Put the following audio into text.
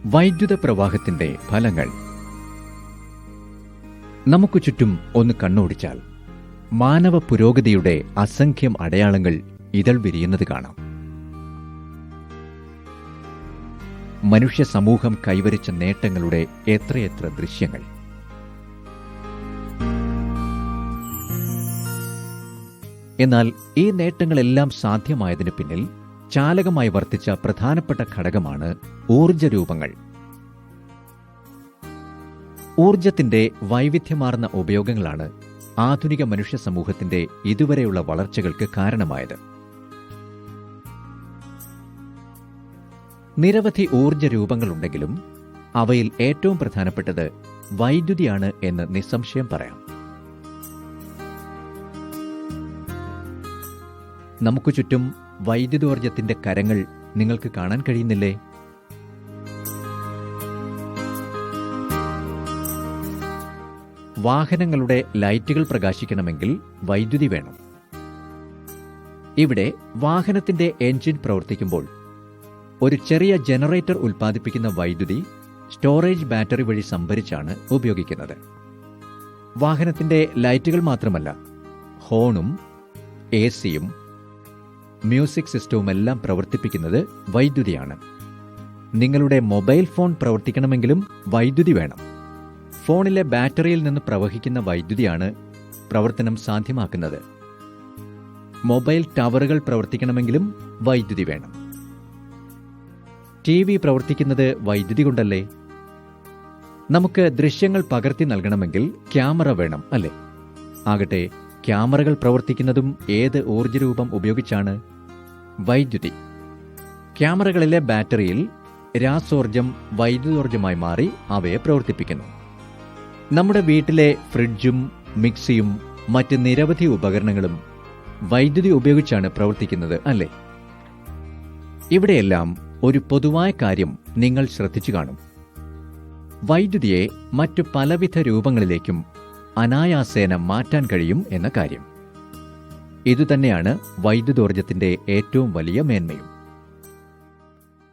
വൈദ്യുത പ്രവാഹത്തിന്റെ ഫലങ്ങൾ. നമുക്കു ചുറ്റും ഒന്ന് കണ്ണോടിച്ചാൽ മാനവ പുരോഗതിയുടെ അസംഖ്യം അടയാളങ്ങൾ ഇതൾ വിരിയുന്നത് കാണാം. മനുഷ്യ സമൂഹം കൈവരിച്ച നേട്ടങ്ങളുടെ എത്രയെത്ര ദൃശ്യങ്ങൾ. എന്നാൽ ഈ നേട്ടങ്ങളെല്ലാം സാധ്യമായതിനു പിന്നിൽ ചാലകമായി വർത്തിച്ച പ്രധാനപ്പെട്ട ഘടകമാണ് ഊർജ്ജരൂപങ്ങൾ. ഊർജ്ജത്തിന്റെ വൈവിധ്യമാർന്ന ഉപയോഗങ്ങളാണ് ആധുനിക മനുഷ്യ സമൂഹത്തിന്റെ ഇതുവരെയുള്ള വളർച്ചകൾക്ക് കാരണമായത്. നിരവധി ഊർജ്ജരൂപങ്ങളുണ്ടെങ്കിലും അവയിൽ ഏറ്റവും പ്രധാനപ്പെട്ടത് വൈദ്യുതിയാണ് എന്ന് നിസ്സംശയം പറയാം. നമുക്കു ചുറ്റും വൈദ്യുതോർജ്ജത്തിന്റെ കരങ്ങൾ നിങ്ങൾക്ക് കാണാൻ കഴിയുന്നില്ലേ? വാഹനങ്ങളുടെ ലൈറ്റുകൾ പ്രകാശിക്കണമെങ്കിൽ വൈദ്യുതി വേണം. ഇവിടെ വാഹനത്തിന്റെ എഞ്ചിൻ പ്രവർത്തിക്കുമ്പോൾ ഒരു ചെറിയ ജനറേറ്റർ ഉൽപ്പാദിപ്പിക്കുന്ന വൈദ്യുതി സ്റ്റോറേജ് ബാറ്ററി വഴി സംഭരിച്ചാണ് ഉപയോഗിക്കുന്നത്. വാഹനത്തിന്റെ ലൈറ്റുകൾ മാത്രമല്ല, ഹോണും AC-യും മ്യൂസിക് സിസ്റ്റവുമെല്ലാം പ്രവർത്തിപ്പിക്കുന്നത് വൈദ്യുതിയാണ്. നിങ്ങളുടെ മൊബൈൽ ഫോൺ പ്രവർത്തിക്കണമെങ്കിലും വൈദ്യുതി വേണം. ഫോണിലെ ബാറ്ററിയിൽ നിന്ന് പ്രവഹിക്കുന്ന വൈദ്യുതിയാണ് പ്രവർത്തനം സാധ്യമാക്കുന്നത്. മൊബൈൽ ടവറുകൾ പ്രവർത്തിക്കണമെങ്കിലും വൈദ്യുതി വേണം. TV പ്രവർത്തിക്കുന്നത് വൈദ്യുതി കൊണ്ടല്ലേ? നമുക്ക് ദൃശ്യങ്ങൾ പകർത്തി നൽകണമെങ്കിൽ ക്യാമറ വേണം, അല്ലേ? ആകട്ടെ, ക്യാമറകൾ പ്രവർത്തിക്കുന്നതും ഏത് ഊർജ്ജരൂപം ഉപയോഗിച്ചാണ്? വൈദ്യുതി. ക്യാമറകളിലെ ബാറ്ററിയിൽ രാസോർജ്ജം വൈദ്യുതോർജ്ജമായി മാറി അവയെ പ്രവർത്തിപ്പിക്കുന്നു. നമ്മുടെ വീട്ടിലെ ഫ്രിഡ്ജും മിക്സിയും മറ്റ് നിരവധി ഉപകരണങ്ങളും വൈദ്യുതി ഉപയോഗിച്ചാണ് പ്രവർത്തിക്കുന്നത്, അല്ലേ? ഇവിടെയെല്ലാം ഒരു പൊതുവായ കാര്യം നിങ്ങൾ ശ്രദ്ധിച്ചു കാണും. വൈദ്യുതിയെ മറ്റു പലവിധ രൂപങ്ങളിലേക്കും അനായാസേന മാറ്റാൻ കഴിയും എന്ന കാര്യം. ഇതുതന്നെയാണ് വൈദ്യുതോർജ്ജത്തിന്റെ ഏറ്റവും വലിയ മേന്മയും.